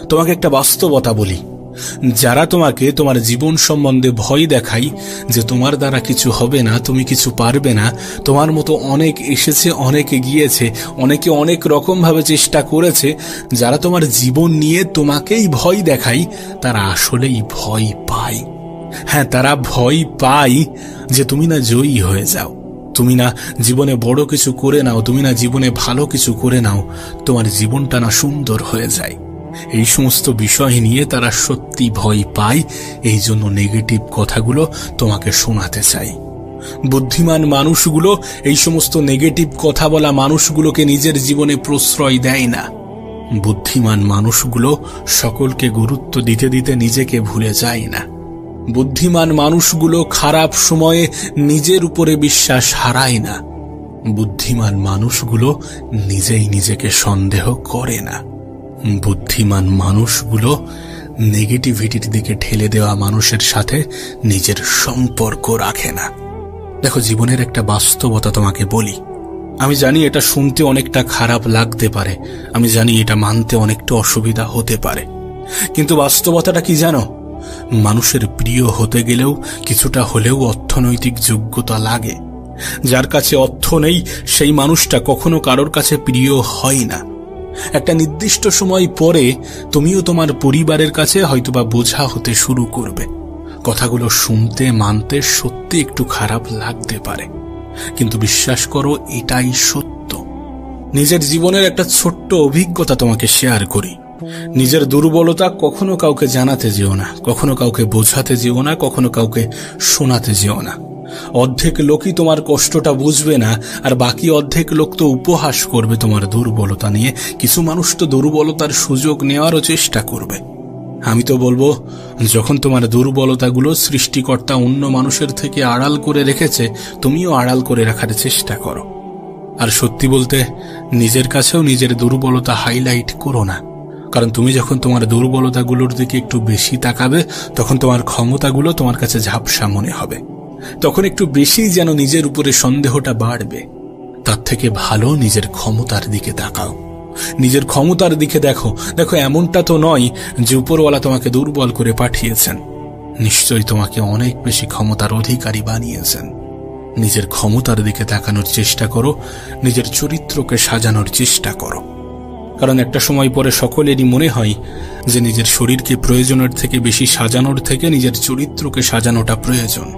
তোমাকে একটা বাস্তবতা বলি, যারা তোমাকে তোমার জীবন সম্বন্ধে ভয় দেখায় যে তোমার দ্বারা কিছু হবে না, তুমি কিছু পারবে না, তোমার মতো অনেক এসেছে, অনেকে গিয়েছে, অনেকে অনেক রকম ভাবে চেষ্টা করেছে, যারা তোমার জীবন নিয়ে তোমাকেই ভয় দেখায়, তারা আসলেই ভয় পায়। হ্যাঁ, তারা ভয় পায় যে তুমি না জয়ী হয়ে যাও, তুমি না জীবনে বড় কিছু করে নাও, তুমি না জীবনে ভালো কিছু করে নাও, তোমার জীবনটা না সুন্দর হয়ে যায়। এই সমস্ত বিষয় নিয়ে তারা সত্যি ভয় পায়, এই জন্য নেগেটিভ কথাগুলো তোমাকে শোনাতে চাই। বুদ্ধিমান মানুষগুলো এই সমস্ত নেগেটিভ কথা বলা মানুষগুলোকে নিজের জীবনে প্রশ্রয় দেয় না। বুদ্ধিমান মানুষগুলো সকলকে গুরুত্ব দিতে দিতে নিজেকে ভুলে যায় না। বুদ্ধিমান মানুষগুলো খারাপ সময়ে নিজের উপরে বিশ্বাস হারায় না। বুদ্ধিমান মানুষগুলো নিজেই নিজেকে সন্দেহ করে না। বুদ্ধিমান মানুষগুলো নেগেটিভিটির দিকে ঠেলে দেওয়া মানুষের সাথে নিজের সম্পর্ক রাখে না। দেখো, জীবনের একটা বাস্তবতা তোমাকে বলি। আমি জানি এটা শুনতে অনেকটা খারাপ লাগতে পারে, আমি জানি এটা মানতে অনেকটা অসুবিধা হতে পারে, কিন্তু বাস্তবতাটা কি জানো? মানুষের প্রিয় হতে গেলেও কিছুটা হলেও অর্থনৈতিক যোগ্যতা লাগে। যার কাছে অর্থ নেই সেই মানুষটা কখনো কারোর কাছে প্রিয় হয় না। একটা নির্দিষ্ট সময় পরে তুমিও তোমার পরিবারের কাছে হয়তোবা বোঝা হতে শুরু করবে। কথাগুলো শুনতে মানতে সত্যি একটু খারাপ লাগতে পারে, কিন্তু বিশ্বাস করো, এটাই সত্য। নিজের জীবনের একটা ছোট্ট অভিজ্ঞতা তোমাকে শেয়ার করি। নিজের দুর্বলতা কখনো কাউকে জানাতে যেও না, কখনো কাউকে বোঝাতে যেও না, কখনো কাউকে শোনাতে যেও না। অর্ধেক লোকই তোমার কষ্টটা বুঝবে না, আর বাকি অর্ধেক লোক তো উপহাস করবে তোমার দুর্বলতা নিয়ে। কিছু মানুষ তো দুর্বলতার সুযোগ নেওয়ারও চেষ্টা করবে। আমি তো বলবো, যখন তোমার দুর্বলতাগুলো সৃষ্টিকর্তা অন্য মানুষের থেকে আড়াল করে রেখেছে, তুমিও আড়াল করে রাখার চেষ্টা করো। আর সত্যি বলতে, নিজের কাছেও নিজের দুর্বলতা হাইলাইট করো না, কারণ তুমি যখন তোমার দুর্বলতাগুলোর দিকে একটু বেশি তাকাবে, তখন তোমার ক্ষমতাগুলো তোমার কাছে ঝাপসা মনে হবে। তখন একটু বেশি যেন নিজের উপরে সন্দেহটা বাড়বে। তার থেকে ভালো নিজের ক্ষমতার দিকে তাকাও, নিজের ক্ষমতার দিকে দেখো। দেখো, এমনটা তো নয় যে উপরওয়ালা তোমাকে দুর্বল করে পাঠিয়েছেন। নিশ্চয়ই তোমাকে অনেক বেশি ক্ষমতার অধিকারী বানিয়েছেন। নিজের ক্ষমতার দিকে তাকানোর চেষ্টা করো, নিজের চরিত্রকে সাজানোর চেষ্টা করো। কারণ একটা সময় পরে সকলেরই মনে হয় যে নিজের শরীরকে প্রয়োজনের থেকে বেশি সাজানোর থেকে নিজের চরিত্রকে সাজানোটা প্রয়োজন।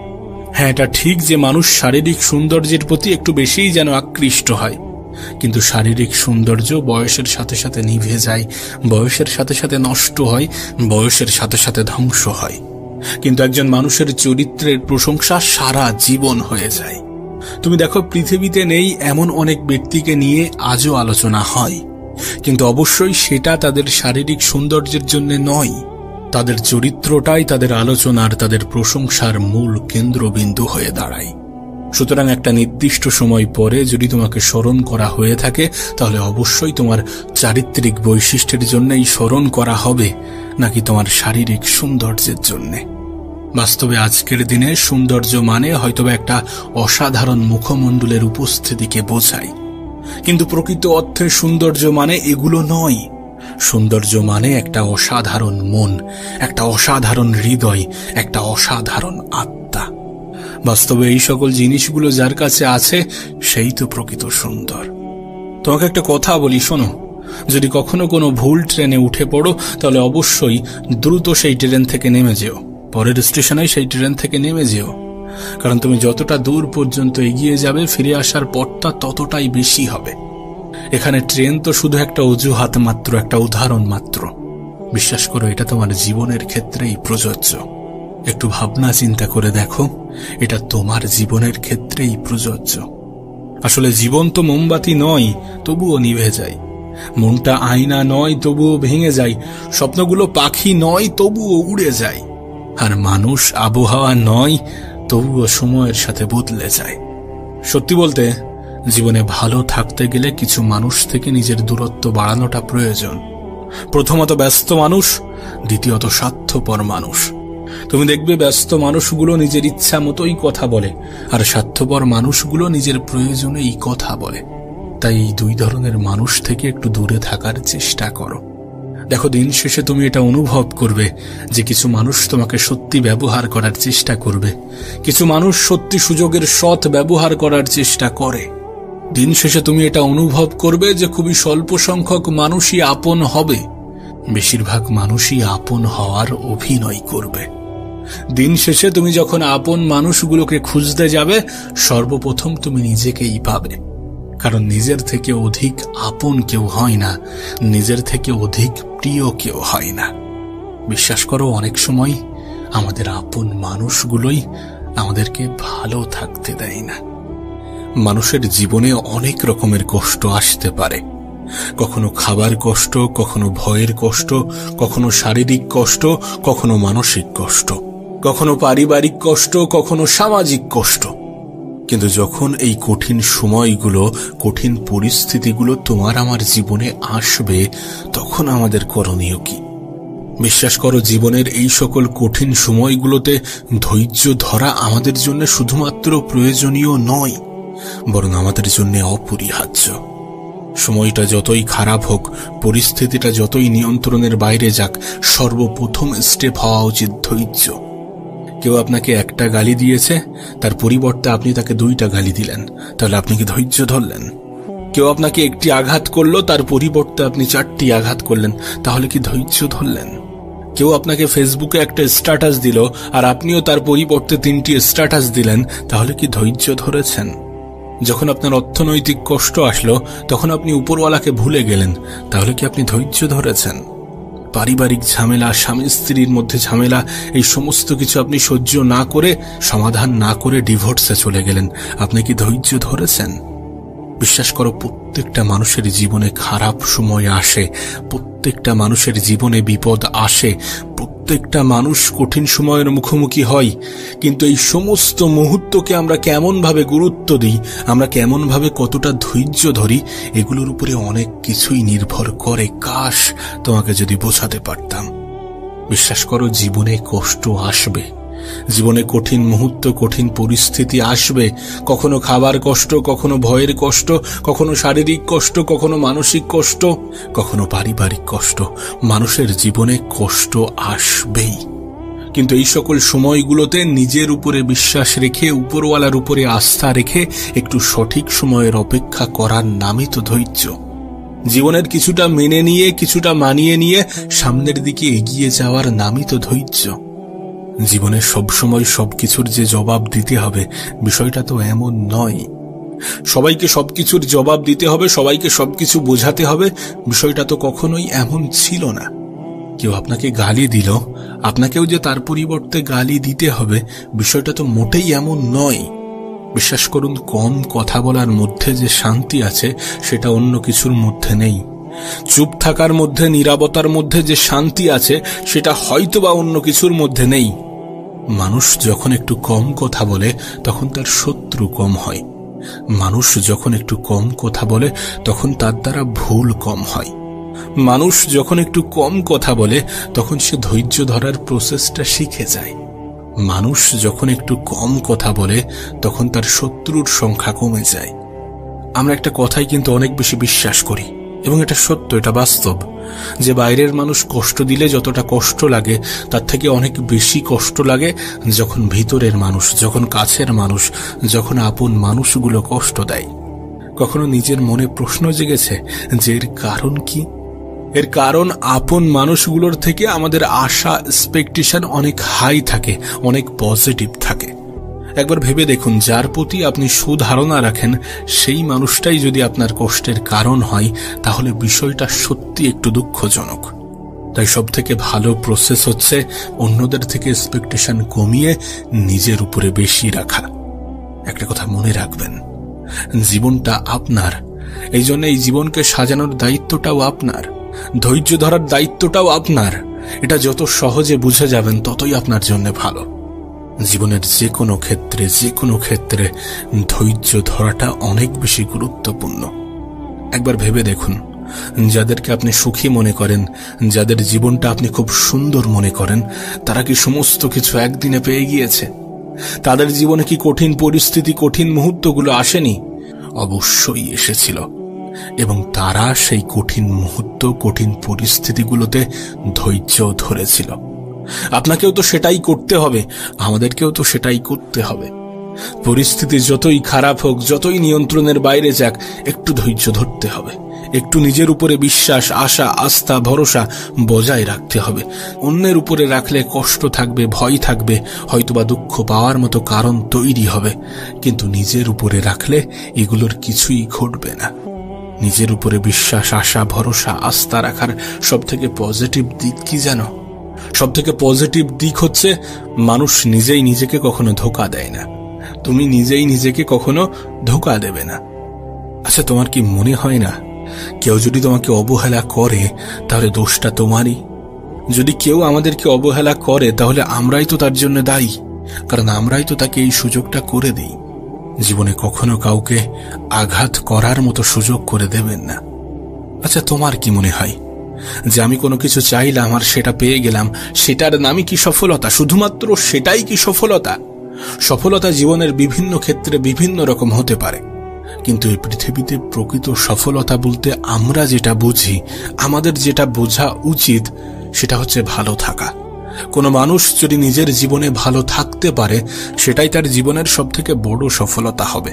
হ্যাঁ, এটা ঠিক যে মানুষ শারীরিক সৌন্দর্যের প্রতি একটু বেশিই যেন আকৃষ্ট হয়, কিন্তু শারীরিক সৌন্দর্য বয়সের সাথে সাথে নিভে যায়, বয়সের সাথে সাথে নষ্ট হয়, বয়সের সাথে সাথে ধ্বংস হয়। কিন্তু একজন মানুষের চরিত্রের প্রশংসা সারা জীবন হয়ে যায়। তুমি দেখো, পৃথিবীতে নেই এমন অনেক ব্যক্তিকে নিয়ে আজও আলোচনা হয়, কিন্তু অবশ্যই সেটা তাদের শারীরিক সৌন্দর্যের জন্য নয়। তাদের চরিত্রটাই তাদের আলোচনার, তাদের প্রশংসার মূল কেন্দ্রবিন্দু হয়ে দাঁড়ায়। সুতরাং একটা নির্দিষ্ট সময় পরে যদি তোমাকে স্মরণ করা হয়ে থাকে, তাহলে অবশ্যই তোমার চারিত্রিক বৈশিষ্ট্যের জন্যই স্মরণ করা হবে, নাকি তোমার শারীরিক সৌন্দর্যের জন্যে। বাস্তবে আজকের দিনে সৌন্দর্য মানে হয়তো একটা অসাধারণ মুখমণ্ডলের উপস্থিতিকে বোঝায়, কিন্তু প্রকৃত অর্থে সৌন্দর্য মানে এগুলো নয়। সৌন্দর্য মানে একটা অসাধারণ মন, একটা অসাধারণ হৃদয়, একটা অসাধারণ আত্মা। বাস্তবে এই সকল জিনিসগুলো যার কাছে আছে, সেই তো প্রকৃত সুন্দর। তোমাকে একটা কথা বলি, শোনো। যদি কখনো কোনো ভুল ট্রেনে উঠে পড়ো, তাহলে অবশ্যই দ্রুত সেই ট্রেন থেকে নেমে যেও, পরের স্টেশনে সেই ট্রেন থেকে নেমে যেও। কারণ তুমি যতটা দূর পর্যন্ত এগিয়ে যাবে, ফিরে আসার পথটা ততটাই বেশি হবে। এখানে ট্রেন তো শুধু একটা অজুহাত মাত্র, একটা উদাহরণ মাত্র। বিশ্বাস করো, এটা তোমার জীবনের ক্ষেত্রেই প্রযোজ্য। একটু ভাবনা চিন্তা করে দেখো, এটা তোমার জীবনের ক্ষেত্রেই প্রযোজ্য। আসলে জীবন তো মোমবাতি নয়, তবুও নিভে যায়। মনটা আয়না নয়, তবুও ভেঙে যায়। স্বপ্নগুলো পাখি নয়, তবুও উড়ে যায়। আর মানুষ আবহাওয়া নয়, তবুও সময়ের সাথে বদলে যায়। সত্যি বলতে, জীবনে ভালো থাকতে গেলে কিছু মানুষ থেকে নিজের দূরত্ব বাড়ানোটা প্রয়োজন। প্রথমত ব্যস্ত মানুষ, দ্বিতীয়ত স্বার্থপর মানুষ। তুমি দেখবে ব্যস্ত মানুষগুলো নিজের ইচ্ছা মতোই কথা বলে, আর স্বার্থপর মানুষগুলো নিজের প্রয়োজনেই কথা বলে। তাই এই দুই ধরনের মানুষ থেকে একটু দূরে থাকার চেষ্টা করো। দেখো, দিন শেষে তুমি এটা অনুভব করবে যে কিছু মানুষ তোমাকে সত্যি ব্যবহার করার চেষ্টা করবে, কিছু মানুষ সত্যি সুযোগের সৎ ব্যবহার করার চেষ্টা করে। দিন শেষে তুমি এটা অনুভব করবে যে খুবই স্বল্প সংখ্যক মানুষই আপন হবে, বেশিরভাগ মানুষই আপন হওয়ার অভিনয় করবে। দিন শেষে তুমি যখন আপন মানুষগুলোকে খুঁজতে যাবে, সর্বপ্রথম তুমি নিজেকেই পাবে। কারণ নিজের থেকে অধিক আপন কেউ হয় না, নিজের থেকে অধিক প্রিয় কেউ হয় না। বিশ্বাস করো, অনেক সময় আমাদের আপন মানুষগুলোই আমাদেরকে ভালো থাকতে দেয় না। মানুষের জীবনে অনেক রকমের কষ্ট আসতে পারে। কখনো খাবার কষ্ট, কখনো ভয়ের কষ্ট, কখনো শারীরিক কষ্ট, কখনো মানসিক কষ্ট, কখনো পারিবারিক কষ্ট, কখনো সামাজিক কষ্ট। কিন্তু যখন এই কঠিন সময়গুলো, কঠিন পরিস্থিতিগুলো তোমার আমার জীবনে আসবে, তখন আমাদের করণীয় কি? বিশ্বাস করো, জীবনের এই সকল কঠিন সময়গুলোতে ধৈর্য ধরা আমাদের জন্য শুধুমাত্র প্রয়োজনীয় নয়, বরং আমাদের জন্য অপরিহার্য। সময়টা যতই খারাপ হোক, পরিস্থিতিটা যতই নিয়ন্ত্রণের বাইরে যাক, সর্বপ্রথম স্টেপ হওয়া উচিত ধৈর্য। কেউ আপনাকে একটা গালি দিয়েছে, তার পরিবর্তে আপনি তাকে 2টা গালি দিলেন, তাহলে আপনি কি ধৈর্য ধরলেন? কেউ আপনাকে একটি আঘাত করলো, তার পরিবর্তে আপনি 4টি আঘাত করলেন, তাহলে কি ধৈর্য ধরলেন? কেউ আপনাকে ফেসবুকে একটা স্ট্যাটাস দিল, আর আপনিও তার পরিবর্তে 3টি স্ট্যাটাস দিলেন, তাহলে কি ধৈর্য ধরেছেন? যখন আপনার অর্থনৈতিক কষ্ট আসলো, তখন আপনি উপরওয়ালাকে ভুলে গেলেন, তাহলে কি আপনি ধৈর্য ধরেছেন? পারিবারিক ঝামেলা, স্বামী স্ত্রীর মধ্যে ঝামেলা, এই সমস্ত কিছু আপনি সহ্য না করে, সমাধান না করে ডিভোর্সে চলে গেলেন। আপনি কি ধৈর্য ধরেছেন? বিশ্বাস করো, প্রত্যেকটা মানুষের জীবনে খারাপ সময় আসে, প্রত্যেকটা মানুষের জীবনে বিপদ আসে, প্রত্যেকটা মানুষ কঠিন সময়ের মুখোমুখি হয়। কিন্তু এই সমস্ত মুহূর্তকে আমরা কেমন ভাবে গুরুত্ব দিই, আমরা কেমন ভাবে কতটা ধৈর্য ধরি, এগুলোর উপরে অনেক কিছুই নির্ভর করে। কাশ তোমাকে যদি বোঝাতে পারতাম। বিশ্বাস করো, জীবনে কষ্ট আসবে, জীবনে কঠিন মুহূর্ত, কঠিন পরিস্থিতি আসবে। কখনো খাবার কষ্ট, কখনো ভয়ের কষ্ট, কখনো শারীরিক কষ্ট, কখনো মানসিক কষ্ট, কখনো পারিবারিক কষ্ট। মানুষের জীবনে কষ্ট আসবেই। কিন্তু এই সকল সময়গুলোতে নিজের উপরে বিশ্বাস রেখে, উপরওয়ালার উপরে আস্থা রেখে একটু সঠিক সময়ের অপেক্ষা করার নামই তো ধৈর্য। জীবনের কিছুটা মেনে নিয়ে, কিছুটা মানিয়ে নিয়ে সামনের দিকে এগিয়ে যাওয়ার নামই তো ধৈর্য। জীবনে সবসময় সবকিছুর যে জবাব দিতে হবে, বিষয়টা তো এমন নয়। সবাইকে সবকিছুর জবাব দিতে হবে, সবাইকে সবকিছু বোঝাতে হবে, বিষয়টা তো কখনোই এমন ছিল না। কেউ আপনাকে গালি দিল, আপনাকেও যে তার পরিবর্তে গালি দিতে হবে, বিষয়টা তো মোটেই এমন নয়। বিশ্বাস করুন, কম কথা বলার মধ্যে যে শান্তি আছে, সেটা অন্য কিছুর মধ্যে নেই। চুপ থাকার মধ্যে, নীরবতার মধ্যে যে শান্তি আছে, সেটা হয়তোবা অন্য কিছুর মধ্যে নেই। মানুষ যখন একটু কম কথা বলে, তখন তার শত্রু কম হয়। মানুষ যখন একটু কম কথা বলে, তখন তার দ্বারা ভুল কম হয়। মানুষ যখন একটু কম কথা বলে, তখন সে ধৈর্য ধরার প্রসেসটা শিখে যায়। মানুষ যখন একটু কম কথা বলে, তখন তার শত্রুর সংখ্যা কমে যায়। আমরা একটা কথাই কিন্তু অনেক বেশি বিশ্বাস করি, এবং এটা সত্য, এটা বাস্তব, যে বাইরের মানুষ কষ্ট দিলে যতটা কষ্ট লাগে, তার থেকে অনেক বেশি কষ্ট লাগে যখন ভিতরের মানুষ, যখন কাছের মানুষ, যখন আপন মানুষগুলো কষ্ট দেয়। কখনো নিজের মনে প্রশ্ন জেগেছে যে এর কারণ কি? এর কারণ আপন মানুষগুলোর থেকে আমাদের আশা, এক্সপেকটেশন অনেক হাই থাকে, অনেক পজিটিভ থাকে। একবার ভেবে দেখুন, যার প্রতি আপনি সুধারণা রাখেন, সেই মানুষটাই যদি আপনার কষ্টের কারণ হয়, তাহলে বিষয়টা সত্যি একটু দুঃখজনক। তাই সব থেকে ভালো প্রসেস হচ্ছে অন্যদের থেকে এক্সপেকটেশন কমিয়ে নিজের উপরে বেশি রাখা। একটা কথা মনে রাখবেন, জীবনটা আপনার, এই জন্য এই জীবনকে সাজানোর দায়িত্বটাও আপনার, ধৈর্য ধরার দায়িত্বটাও আপনার। এটা যত সহজে বুঝে যাবেন, ততই আপনার জন্য ভালো। জীবনের যে কোনো ক্ষেত্রে ধৈর্য ধরাটা অনেক বেশি গুরুত্বপূর্ণ। একবার ভেবে দেখুন, যাদেরকে আপনি সুখী মনে করেন, যাদের জীবনটা আপনি খুব সুন্দর মনে করেন, তারা কি সমস্ত কিছু একদিনে পেয়ে গিয়েছে? তাদের জীবনে কি কঠিন পরিস্থিতি, কঠিন মুহূর্তগুলো আসেনি? অবশ্যই এসেছিল, এবং তারা সেই কঠিন মুহূর্ত, কঠিন পরিস্থিতিগুলোতে ধৈর্য ধরেছিল। আপনাকেও তো সেটাই করতে হবে, আমাদেরকেও তো সেটাই করতে হবে। পরিস্থিতি যতই খারাপ হোক, যতই নিয়ন্ত্রণের বাইরে যাক, একটু ধৈর্য ধরতে হবে, একটু নিজের উপরে বিশ্বাস, আশা, আস্থা, ভরসা বজায় রাখতে হবে। অন্যের উপরে রাখলে কষ্ট থাকবে, ভয় থাকবে, হয়তোবা দুঃখ পাওয়ার মতো কারণ তৈরি হবে, কিন্তু নিজের উপরে রাখলে এগুলোর কিছুই ঘটবে না। নিজের উপরে বিশ্বাস, আশা, ভরসা, আস্থা রাখার সবথেকে পজিটিভ দিক কি জানো? সবথেকে পজিটিভ দিক হচ্ছে মানুষ নিজেই নিজেকে কখনো ধোঁকা দেয় না। তুমি নিজেই নিজেকে কখনো ধোঁকা দেবে না। আচ্ছা, তোমার কি মনে হয় না, কেউ যদি তোমাকে অবহেলা করে, তাহলে দোষটা তোমারই? যদি কেউ আমাদেরকে অবহেলা করে, তাহলে আমরাই তো তার জন্য দায়ী, কারণ আমরাই তো তাকে এই সুযোগটা করে দিই। জীবনে কখনো কাউকে আঘাত করার মতো সুযোগ করে দেবেন না। আচ্ছা, তোমার কি মনে হয় যে আমি কোনো কিছু চাইলাম আর সেটা পেয়ে গেলাম, সেটার নামই কি সফলতা? শুধুমাত্র সেটাই কি সফলতা? সফলতা জীবনের বিভিন্ন ক্ষেত্রে বিভিন্ন রকম হতে পারে, কিন্তু এই পৃথিবীতে প্রকৃত সফলতা বলতে আমরা যেটা বুঝি, আমাদের যেটা বোঝা উচিত, সেটা হচ্ছে ভালো থাকা। কোনো মানুষ যদি নিজের জীবনে ভালো থাকতে পারে, সেটাই তার জীবনের সবথেকে বড় সফলতা হবে।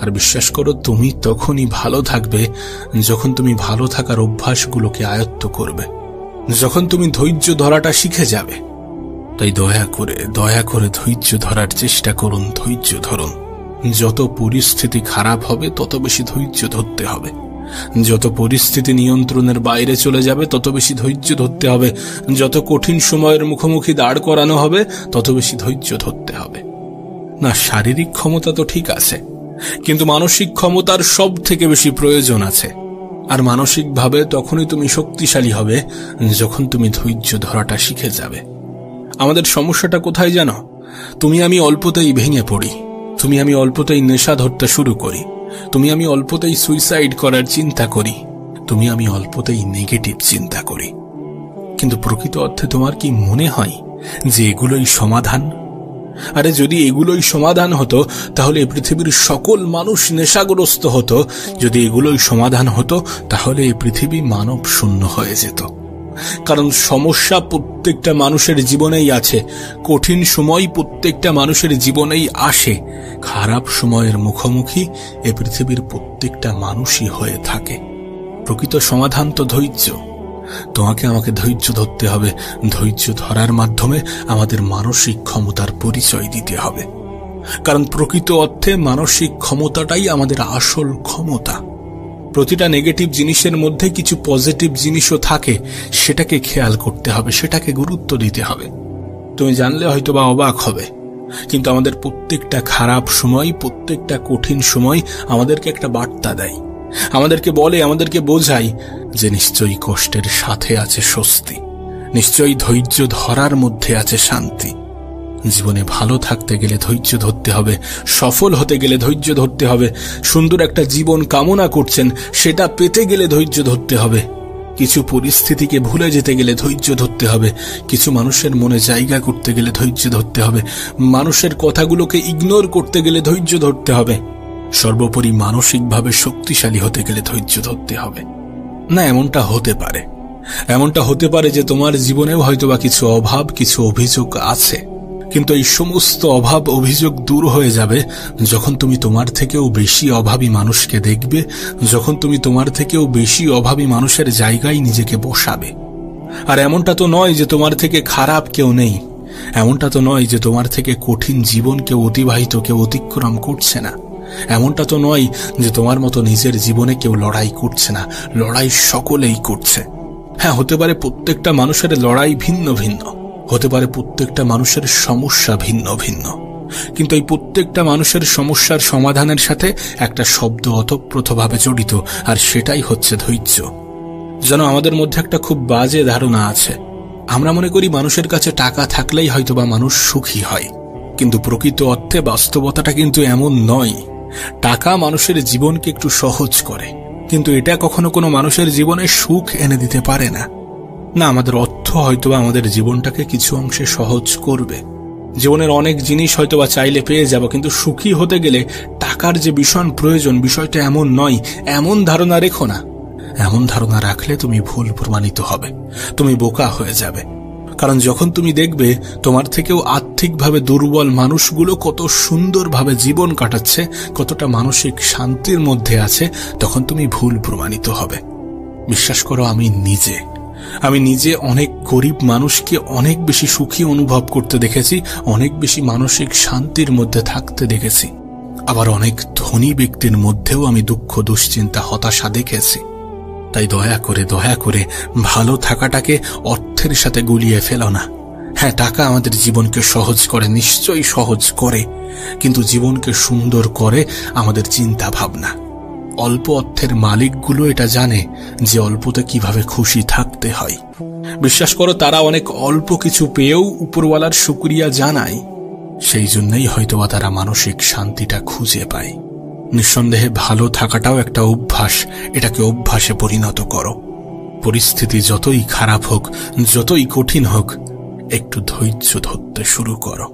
আর বিশ্বাস করো, তুমি তখনই ভালো থাকবে যখন তুমি ভালো থাকার অভ্যাসগুলোকে আয়ত্ত করবে, যখন তুমি ধৈর্য ধরাটা শিখে যাবে। তাই দয়া করে ধৈর্য ধরার চেষ্টা করুন, ধৈর্য ধরুন। যত পরিস্থিতি খারাপ হবে, তত বেশি ধৈর্য ধরতে হবে। যত পরিস্থিতি নিয়ন্ত্রণের বাইরে চলে যাবে তত বেশি ধৈর্য ধরতে হবে, যত কঠিন সময়ের মুখোমুখি দাঁড় করানো হবে তত বেশি ধৈর্য ধরতে হবে। না, শারীরিক ক্ষমতা তো ঠিক আছে, কিন্তু মানসিক ক্ষমতার সব থেকে বেশি প্রয়োজন আছে। আর মানসিকভাবে তখনই তুমি শক্তিশালী হবে যখন তুমি ধৈর্য ধরাটা শিখে যাবে। আমাদের সমস্যাটা কোথায় জানো? তুমি আমি অল্পতেই ভেঙে পড়ি, তুমি আমি অল্পতেই নেশা ধরতে শুরু করি, তুমি আমি অল্পতেই সুইসাইড করার চিন্তা করি, তুমি আমি অল্পতেই নেগেটিভ চিন্তা করি। কিন্তু প্রকৃত অর্থে তোমার কি মনে হয় যে এগুলোই সমাধান? আরে যদি এগুলোই সমাধান হতো তাহলে এই পৃথিবীর সকল মানুষ নেশাগ্রস্ত হতো। যদি এগুলোই সমাধান হতো তাহলে এই পৃথিবী মানব শূন্য হয়ে যেত। কারণ সমস্যা প্রত্যেকটা মানুষের জীবনেই আছে, কঠিন সময় প্রত্যেকটা মানুষের জীবনেই আসে, খারাপ সময়ের মুখোমুখি এ পৃথিবীর প্রত্যেকটা মানুষই হয়ে থাকে। প্রকৃত সমাধান তো ধৈর্য। তোমাকে আমাকে ধৈর্য ধরতে হবে, ধৈর্য ধরার মাধ্যমে আমাদের মানসিক ক্ষমতার পরিচয় দিতে হবে। কারণ প্রকৃত অর্থে মানসিক ক্ষমতাটাই আমাদের আসল ক্ষমতা। প্রতিটা নেগেটিভ জিনিসের মধ্যে কিছু পজিটিভ জিনিসও থাকে, সেটাকে খেয়াল করতে হবে, সেটাকে গুরুত্ব দিতে হবে। তুমি জানলে হয়তো বা অবাক হবে, কিন্তু আমাদের প্রত্যেকটা খারাপ সময়, প্রত্যেকটা কঠিন সময় আমাদেরকে একটা বার্তা দেয়, আমাদেরকে বলে, আমাদেরকে বোঝায় যে নিশ্চয়ই কষ্টের সাথে আছে স্বস্তি, নিশ্চয়ই ধৈর্য ধরার মধ্যে আছে শান্তি। জীবনে ভালো থাকতে গেলে ধৈর্য ধরতে হবে, সফল হতে গেলে ধৈর্য ধরতে হবে, সুন্দর একটা জীবন কামনা করছেন সেটা পেতে গেলে ধৈর্য ধরতে হবে, কিছু পরিস্থিতিকে ভুলে যেতে গেলে ধৈর্য ধরতে হবে, কিছু মানুষের মনে জায়গা করতে গেলে ধৈর্য ধরতে হবে, মানুষের কথাগুলোকে ইগনোর করতে গেলে ধৈর্য ধরতে হবে, সর্বোপরি মানসিকভাবে শক্তিশালী হতে গেলে ধৈর্য ধরতে হবে। না, এমনটা হতে পারে যে তোমার জীবনেও হয়তোবা কিছু অভাব, কিছু অভিযোগ আছে, কিন্তু এই সমস্ত অভাব অভিযোগ দূর হয়ে যাবে যখন তুমি তোমার থেকেও বেশি অভাবী মানুষকে দেখবে, যখন তুমি তোমার থেকেও বেশি অভাবী মানুষের জায়গায় নিজেকে বসাবে। আর এমনটা তো নয় যে তোমার থেকে খারাপ কেউ নেই, এমনটা তো নয় যে তোমার থেকে কঠিন জীবন কেউ অতিক্রম করছে না, এমনটা তো নয় যে তোমার মতো নিজের জীবনে কেউ লড়াই করছে না, লড়াই সকলেই করছে। হ্যাঁ, হতে পারে প্রত্যেকটা মানুষের লড়াই ভিন্ন ভিন্ন, হতে পারে প্রত্যেকটা মানুষের সমস্যা ভিন্ন ভিন্ন, কিন্তু এই প্রত্যেকটা মানুষের সমস্যার সমাধানের সাথে একটা শব্দ ওতপ্রোতভাবে জড়িত, আর সেটাই হচ্ছে ধৈর্য। যেন আমাদের মধ্যে একটা খুব বাজে ধারণা আছে, আমরা মনে করি মানুষের কাছে টাকা থাকলেই হয়তোবা মানুষ সুখী হয়, কিন্তু প্রকৃত অর্থে বাস্তবতাটা কিন্তু এমন নয়। টাকা মানুষের জীবনকে একটু সহজ করে, কিন্তু এটা কখনো কোনো মানুষের জীবনে সুখ এনে দিতে পারে না। না, আমাদের অর্থ হয়তোবা আমাদের জীবনটাকে কিছু অংশে সহজ করবে, জীবনের অনেক জিনিস হয়তোবা চাইলে পেয়ে যাব, কিন্তু সুখী হতে গেলে টাকার যে ভীষণ প্রয়োজন, বিষয়টা এমন নয়। এমন ধারণা রেখো না, এমন ধারণা রাখলে তুমি ভুল প্রমাণিত হবে, তুমি বোকা হয়ে যাবে। কারণ যখন তুমি দেখবে তোমার থেকেও আর্থিকভাবে দুর্বল মানুষগুলো কত সুন্দরভাবে জীবন কাটাচ্ছে, কতটা মানসিক শান্তির মধ্যে আছে, তখন তুমি ভুল প্রমাণিত হবে। বিশ্বাস করো, আমি নিজে অনেক গরিব মানুষকে অনেক বেশি সুখী অনুভব করতে দেখেছি, অনেক বেশি মানসিক শান্তির মধ্যে থাকতে দেখেছি। আবার অনেক ধনী ব্যক্তির মধ্যেও আমি দুঃখ, দুশ্চিন্তা, হতাশা দেখেছি। তাই দয়া করে ভালো থাকাটাকে অর্থের সাথে গুলিয়ে ফেলো না। হ্যাঁ, টাকা আমাদের জীবনকে সহজ করে, নিশ্চয়ই সহজ করে, কিন্তু জীবনকে সুন্দর করে আমাদের চিন্তা ভাবনা। অল্প অর্থের মালিকগুলো এটা জানে যে অল্পতে কিভাবে খুশি থাকতে হয়। বিশ্বাস করো, তারা অনেক অল্প কিছু পেয়েও উপরওয়ালার শুকরিয়া জানায়, সেই জন্যই হয়তোবা তারা মানসিক শান্তিটা খুঁজে পায়। নিঃসন্দেহে ভালো থাকাটাও একটা অভ্যাস, এটাকে অভ্যাসে পরিণত করো। পরিস্থিতি যতই খারাপ হোক, যতই কঠিন হোক, একটু ধৈর্য ধরতে শুরু করো।